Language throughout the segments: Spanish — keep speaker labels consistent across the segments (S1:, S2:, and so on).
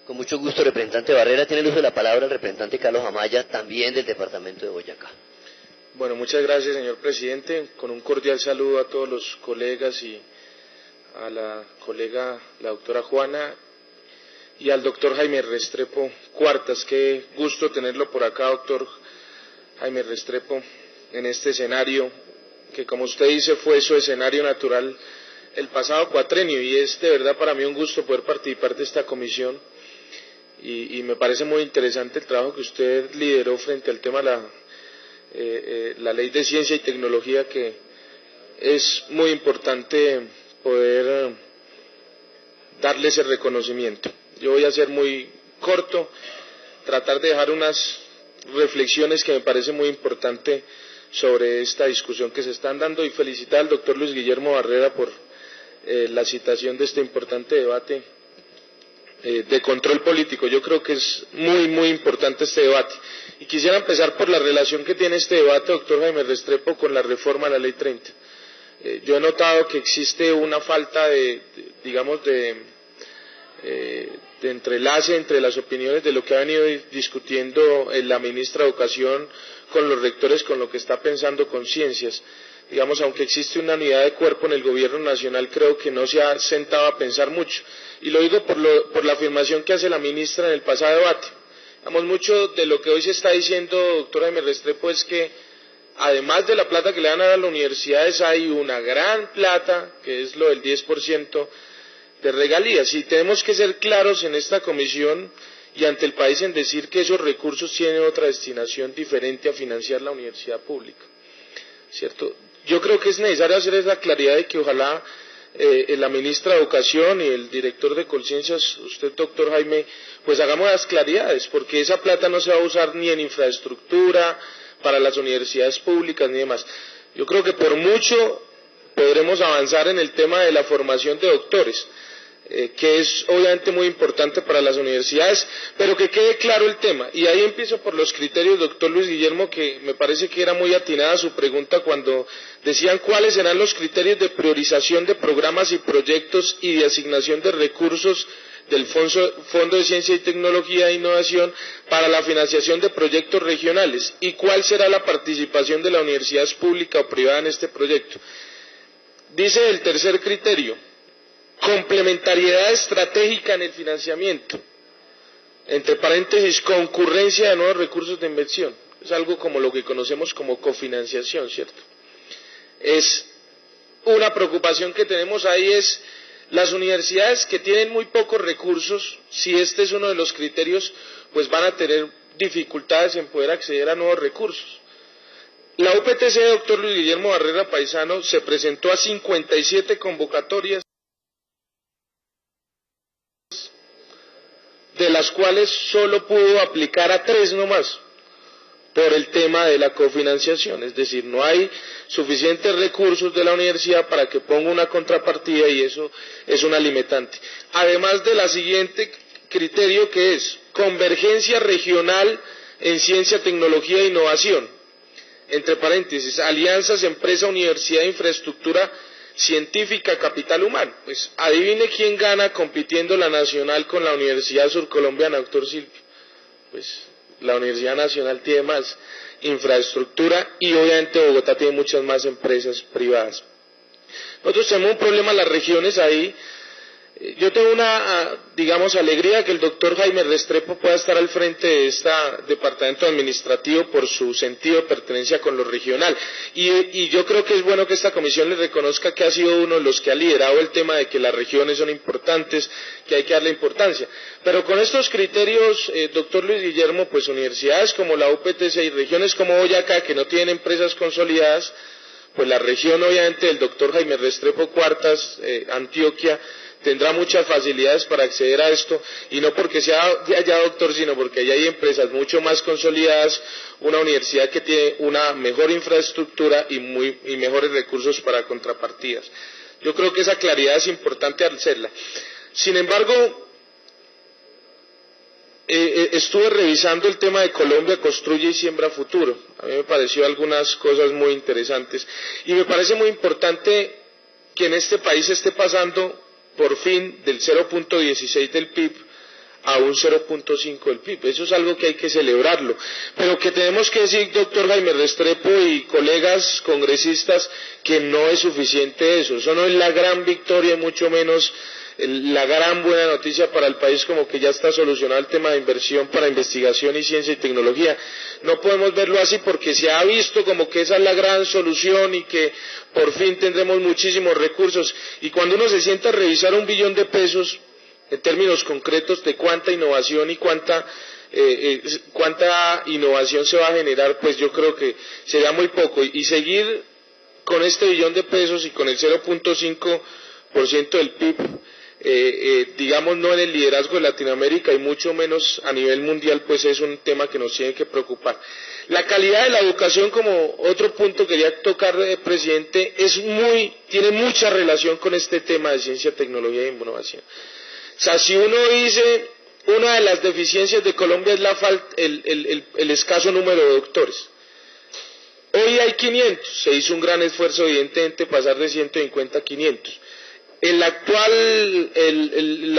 S1: Con mucho gusto, representante Barrera. Tiene el uso de la palabra el representante Carlos Amaya, también del departamento de Boyacá.
S2: Bueno, muchas gracias, señor presidente. Con un cordial saludo a todos los colegas y a la colega, la doctora Juana, y al doctor Jaime Restrepo Cuartas. Qué gusto tenerlo por acá, doctor Jaime Restrepo, en este escenario, que como usted dice fue su escenario natural el pasado cuatrenio, y es de verdad para mí un gusto poder participar de esta comisión. Y me parece muy interesante el trabajo que usted lideró frente al tema de la ley de ciencia y tecnología, que es muy importante poder darle ese reconocimiento. Yo voy a ser muy corto, tratar de dejar unas reflexiones que me parece muy importante sobre esta discusión que se están dando, y felicitar al doctor Luis Guillermo Barrera por la citación de este importante debate de control político. Yo creo que es muy importante este debate, y quisiera empezar por la relación que tiene este debate, doctor Jaime Restrepo, con la reforma a la Ley 30. Yo he notado que existe una falta de entrelace entre las opiniones de lo que ha venido discutiendo la ministra de Educación con los rectores, con lo que está pensando Conciencias. Digamos, aunque existe una unidad de cuerpo en el gobierno nacional, creo que no se ha sentado a pensar mucho. Y lo digo por la afirmación que hace la ministra en el pasado debate. Digamos, mucho de lo que hoy se está diciendo, doctor Jaime Restrepo, es que además de la plata que le van a dar a las universidades, hay una gran plata, que es lo del 10% de regalías. Y tenemos que ser claros en esta comisión y ante el país en decir que esos recursos tienen otra destinación diferente a financiar la universidad pública, ¿cierto? Yo creo que es necesario hacer esa claridad, de que ojalá la ministra de Educación y el director de Conciencias, usted, doctor Jaime, pues hagamos las claridades, porque esa plata no se va a usar ni en infraestructura para las universidades públicas ni demás. Yo creo que por mucho podremos avanzar en el tema de la formación de doctores, que es obviamente muy importante para las universidades, pero que quede claro el tema. Y ahí empiezo por los criterios, doctor Luis Guillermo, que me parece que era muy atinada su pregunta cuando decían cuáles serán los criterios de priorización de programas y proyectos y de asignación de recursos del Fondo de Ciencia y Tecnología e Innovación para la financiación de proyectos regionales, y cuál será la participación de la universidad pública o privada en este proyecto. Dice el tercer criterio: complementariedad estratégica en el financiamiento, entre paréntesis, concurrencia de nuevos recursos de inversión. Es algo como lo que conocemos como cofinanciación, ¿cierto? Es una preocupación que tenemos ahí, es las universidades que tienen muy pocos recursos, si este es uno de los criterios, pues van a tener dificultades en poder acceder a nuevos recursos. La UPTC, doctor Luis Guillermo Barrera Paisano, se presentó a 57 convocatorias, de las cuales solo pudo aplicar a 3 nomás, por el tema de la cofinanciación. Es decir, no hay suficientes recursos de la universidad para que ponga una contrapartida, y eso es una limitante. Además de la siguiente criterio, que es convergencia regional en ciencia, tecnología e innovación, entre paréntesis, alianzas empresa, universidad, infraestructura científica, capital humano. Pues adivine quién gana compitiendo la nacional con la Universidad Surcolombiana, doctor Silvio. Pues la Universidad Nacional tiene más infraestructura, y obviamente Bogotá tiene muchas más empresas privadas. Nosotros tenemos un problema en las regiones ahí. Yo tengo una, alegría que el doctor Jaime Restrepo pueda estar al frente de este departamento administrativo por su sentido de pertenencia con lo regional. Y yo creo que es bueno que esta comisión le reconozca que ha sido uno de los que ha liderado el tema de que las regiones son importantes, que hay que darle importancia. Pero con estos criterios, doctor Luis Guillermo, pues universidades como la UPTC y regiones como Boyacá, que no tienen empresas consolidadas, pues la región obviamente del doctor Jaime Restrepo Cuartas, Antioquia, tendrá muchas facilidades para acceder a esto, y no porque sea de allá, doctor, sino porque allá hay empresas mucho más consolidadas, una universidad que tiene una mejor infraestructura y mejores recursos para contrapartidas. Yo creo que esa claridad es importante hacerla. Sin embargo, estuve revisando el tema de Colombia Construye y Siembra Futuro. A mí me pareció algunas cosas muy interesantes, y me parece muy importante que en este país se esté pasando por fin del 0.16 del PIB a un 0.5 del PIB. Eso es algo que hay que celebrarlo. Pero que tenemos que decir, doctor Jaime Restrepo y colegas congresistas, que no es suficiente eso. Eso no es la gran victoria, mucho menos la gran buena noticia para el país, como que ya está solucionado el tema de inversión para investigación y ciencia y tecnología. No podemos verlo así porque se ha visto como que esa es la gran solución y que por fin tendremos muchísimos recursos. Y cuando uno se sienta a revisar $1 billón en términos concretos de cuánta innovación y cuánta innovación se va a generar, pues yo creo que sería muy poco. Y seguir con este $1 billón y con el 0.5% del PIB, digamos, no en el liderazgo de Latinoamérica y mucho menos a nivel mundial, pues es un tema que nos tiene que preocupar. La calidad de la educación, como otro punto que quería tocar, presidente, tiene mucha relación con este tema de ciencia, tecnología e innovación. O sea, si uno dice, una de las deficiencias de Colombia es el escaso número de doctores. Hoy hay 500, se hizo un gran esfuerzo evidentemente pasar de 150 a 500. La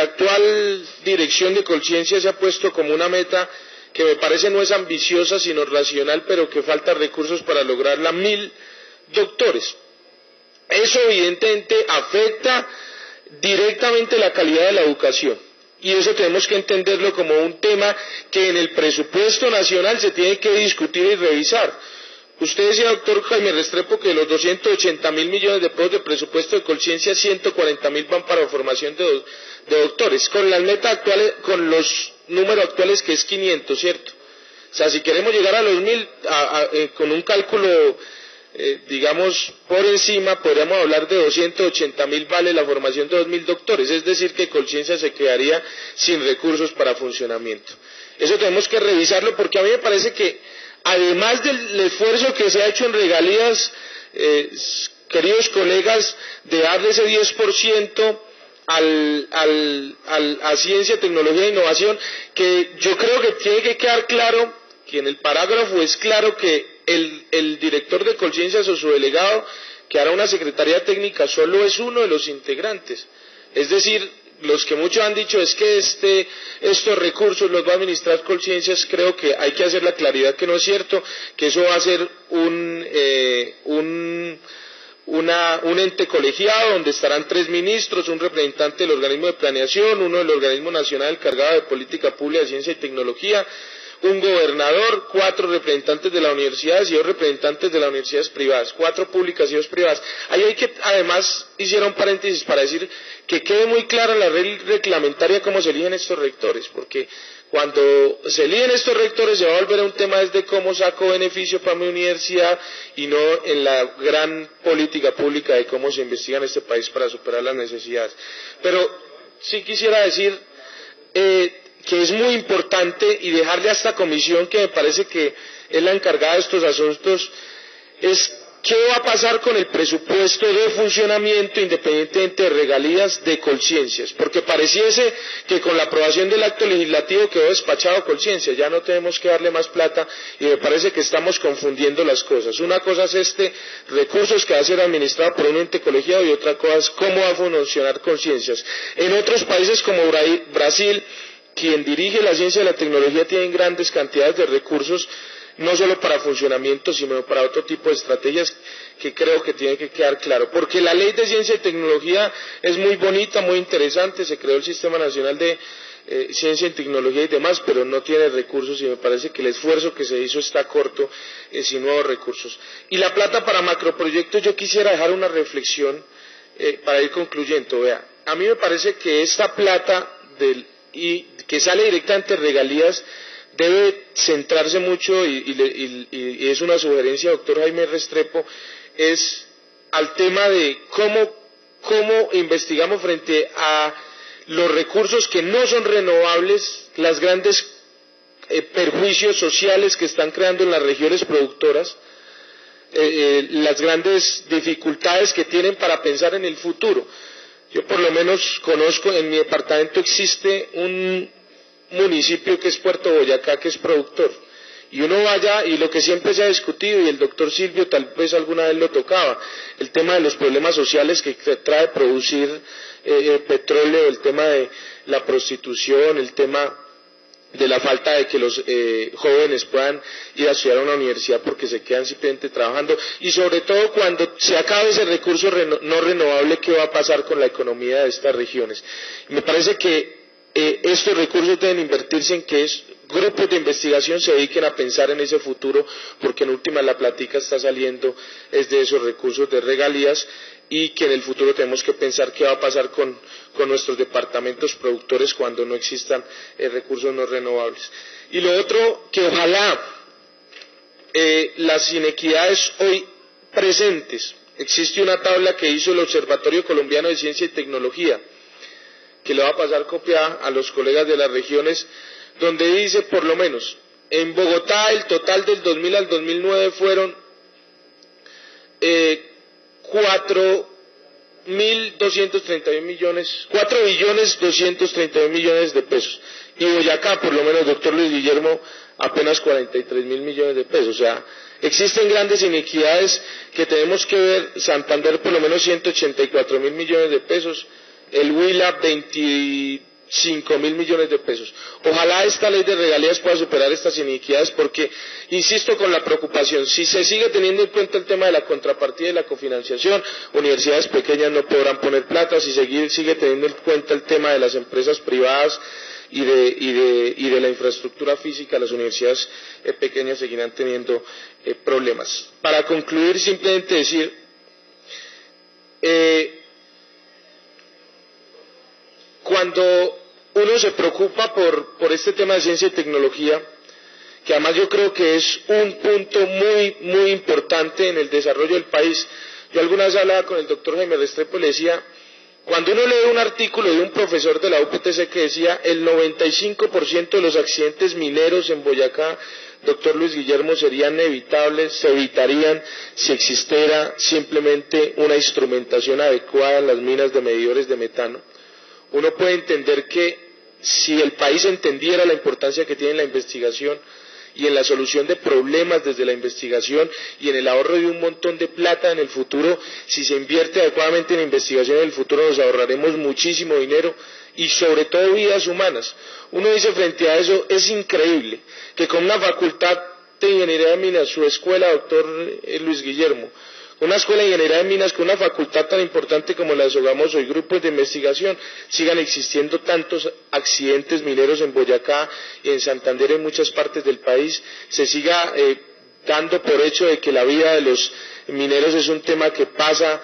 S2: actual dirección de Colciencia se ha puesto como una meta que me parece no es ambiciosa sino racional, pero que falta recursos para lograrla, 1000 doctores. Eso evidentemente afecta directamente la calidad de la educación. Y eso tenemos que entenderlo como un tema que en el presupuesto nacional se tiene que discutir y revisar. Usted decía, doctor Jaime Restrepo, que de los 280.000 millones de pesos de presupuesto de Colciencia, 140.000 van para formación de doctores, con las metas actuales, con los números actuales que es 500, ¿cierto? O sea, si queremos llegar a los 1000, con un cálculo, digamos, por encima, podríamos hablar de 280.000 vale la formación de 2.000 doctores, es decir, que Colciencia se quedaría sin recursos para funcionamiento. Eso tenemos que revisarlo porque a mí me parece que, además del esfuerzo que se ha hecho en regalías, queridos colegas, de darle ese 10% a ciencia, tecnología e innovación, que yo creo que tiene que quedar claro, que en el parágrafo es claro que el director de Colciencias o su delegado, que hará una secretaría técnica, solo es uno de los integrantes. Es decir, los que muchos han dicho es que estos recursos los va a administrar Colciencias, creo que hay que hacer la claridad que no es cierto, que eso va a ser un ente colegiado donde estarán 3 ministros, un representante del organismo de planeación, uno del organismo nacional encargado de política pública de ciencia y tecnología, un gobernador, 4 representantes de las universidades y 2 representantes de las universidades privadas, 4 públicas y 2 privadas. Ahí hay que, además, hicieron paréntesis para decir que quede muy clara la ley reglamentaria cómo se eligen estos rectores, porque cuando se eligen estos rectores se va a volver a un tema desde cómo saco beneficio para mi universidad y no en la gran política pública de cómo se investiga en este país para superar las necesidades. Pero sí quisiera decir que es muy importante y dejarle a esta comisión, que me parece que es la encargada de estos asuntos, es qué va a pasar con el presupuesto de funcionamiento independientemente de regalías de Colciencias, porque pareciese que con la aprobación del acto legislativo quedó despachado Colciencias, ya no tenemos que darle más plata y me parece que estamos confundiendo las cosas. Una cosa es recursos que va a ser administrado por un ente colegiado y otra cosa es cómo va a funcionar Colciencias. En otros países como Brasil, quien dirige la ciencia y la tecnología tiene grandes cantidades de recursos, no solo para funcionamiento, sino para otro tipo de estrategias que creo que tiene que quedar claro. Porque la ley de ciencia y tecnología es muy bonita, muy interesante, se creó el Sistema Nacional de Ciencia y Tecnología y demás, pero no tiene recursos y me parece que el esfuerzo que se hizo está corto, sin nuevos recursos. Y la plata para macroproyectos, yo quisiera dejar una reflexión para ir concluyendo. Vea, a mí me parece que esta plata que sale directamente de regalías debe centrarse mucho, y es una sugerencia, doctor Jaime Restrepo, es al tema de cómo investigamos frente a los recursos que no son renovables, las grandes perjuicios sociales que están creando en las regiones productoras, las grandes dificultades que tienen para pensar en el futuro. Yo por lo menos conozco, en mi departamento existe un municipio que es Puerto Boyacá, que es productor, y uno vaya, y lo que siempre se ha discutido, y el doctor Silvio tal vez alguna vez lo tocaba, el tema de los problemas sociales que trae producir petróleo, el tema de la prostitución, el tema de la falta de que los jóvenes puedan ir a estudiar a una universidad porque se quedan simplemente trabajando, y sobre todo cuando se acabe ese recurso no renovable, ¿qué va a pasar con la economía de estas regiones? Y me parece que estos recursos deben invertirse en que grupos de investigación se dediquen a pensar en ese futuro, porque en última la plática está saliendo es de esos recursos de regalías, y que en el futuro tenemos que pensar qué va a pasar con nuestros departamentos productores cuando no existan recursos no renovables. Y lo otro, que ojalá las inequidades hoy presentes, existe una tabla que hizo el Observatorio Colombiano de Ciencia y Tecnología, que le va a pasar copia a los colegas de las regiones, donde dice, por lo menos, en Bogotá el total del 2000 al 2009 fueron 4.231 millones de pesos. Y Boyacá, por lo menos, doctor Luis Guillermo, apenas 43.000 millones de pesos. O sea, existen grandes inequidades que tenemos que ver. Santander, por lo menos 184.000 millones de pesos. El Huila, 25.000 millones de pesos. Ojalá esta ley de regalías pueda superar estas inequidades, porque, insisto con la preocupación, si se sigue teniendo en cuenta el tema de la contrapartida y la cofinanciación, universidades pequeñas no podrán poner plata. Si sigue teniendo en cuenta el tema de las empresas privadas y de la infraestructura física, las universidades pequeñas seguirán teniendo problemas. Para concluir, simplemente decir, cuando uno se preocupa por este tema de ciencia y tecnología, que además yo creo que es un punto muy, muy importante en el desarrollo del país. Yo alguna vez hablaba con el doctor Jaime Restrepo y le decía, cuando uno lee un artículo de un profesor de la UPTC que decía el 95% de los accidentes mineros en Boyacá, doctor Luis Guillermo, serían evitables, se evitarían si existiera simplemente una instrumentación adecuada en las minas de medidores de metano. Uno puede entender que si el país entendiera la importancia que tiene la investigación y en la solución de problemas desde la investigación y en el ahorro de un montón de plata en el futuro, si se invierte adecuadamente en investigación en el futuro nos ahorraremos muchísimo dinero y sobre todo vidas humanas. Uno dice frente a eso, es increíble que con una facultad de ingeniería de minas, su escuela, doctor Luis Guillermo, una escuela de ingeniería de minas con una facultad tan importante como la de Sogamoso y grupos de investigación, sigan existiendo tantos accidentes mineros en Boyacá y en Santander, en muchas partes del país, se siga dando por hecho de que la vida de los mineros es un tema que pasa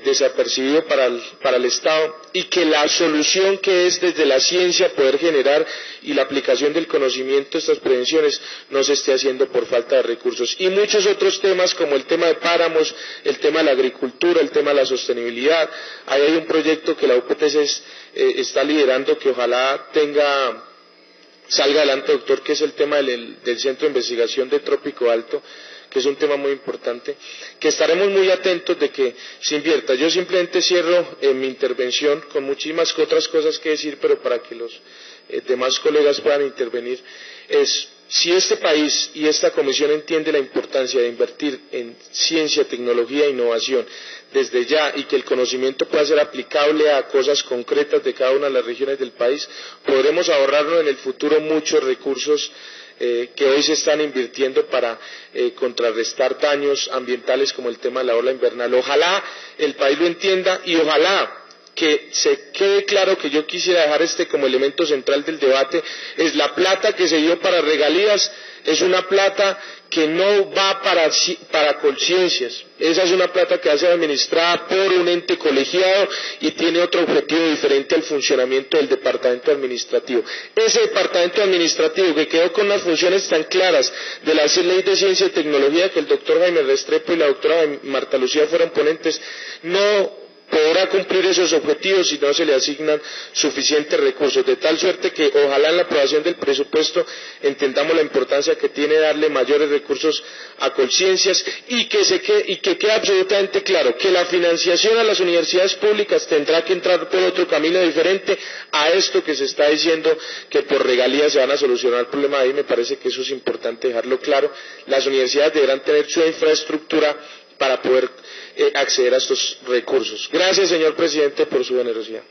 S2: desapercibido para el Estado, y que la solución que es desde la ciencia poder generar y la aplicación del conocimiento estas prevenciones no se esté haciendo por falta de recursos. Y muchos otros temas como el tema de páramos, el tema de la agricultura, el tema de la sostenibilidad. Ahí hay un proyecto que la UPTC está liderando que ojalá salga adelante, doctor, que es el tema del Centro de Investigación de Trópico Alto, que es un tema muy importante, que estaremos muy atentos de que se invierta. Yo simplemente cierro mi intervención con muchísimas otras cosas que decir, pero para que los demás colegas puedan intervenir, si este país y esta comisión entiende la importancia de invertir en ciencia, tecnología e innovación desde ya, y que el conocimiento pueda ser aplicable a cosas concretas de cada una de las regiones del país, podremos ahorrarnos en el futuro muchos recursos que hoy se están invirtiendo para contrarrestar daños ambientales como el tema de la ola invernal. Ojalá el país lo entienda y ojalá que se quede claro que yo quisiera dejar como elemento central del debate, es la plata que se dio para regalías, es una plata que no va para Colciencias, esa es una plata que va a ser administrada por un ente colegiado y tiene otro objetivo diferente al funcionamiento del departamento administrativo. Ese departamento administrativo que quedó con unas funciones tan claras de la ley de ciencia y tecnología, que el doctor Jaime Restrepo y la doctora Marta Lucía fueron ponentes, no podrá cumplir esos objetivos si no se le asignan suficientes recursos, de tal suerte que ojalá en la aprobación del presupuesto entendamos la importancia que tiene darle mayores recursos a Colciencias y que quede absolutamente claro que la financiación a las universidades públicas tendrá que entrar por otro camino diferente a esto que se está diciendo que por regalías se van a solucionar el problema. Ahí me parece que eso es importante dejarlo claro. Las universidades deberán tener su infraestructura para poder acceder a estos recursos. Gracias, señor presidente, por su generosidad.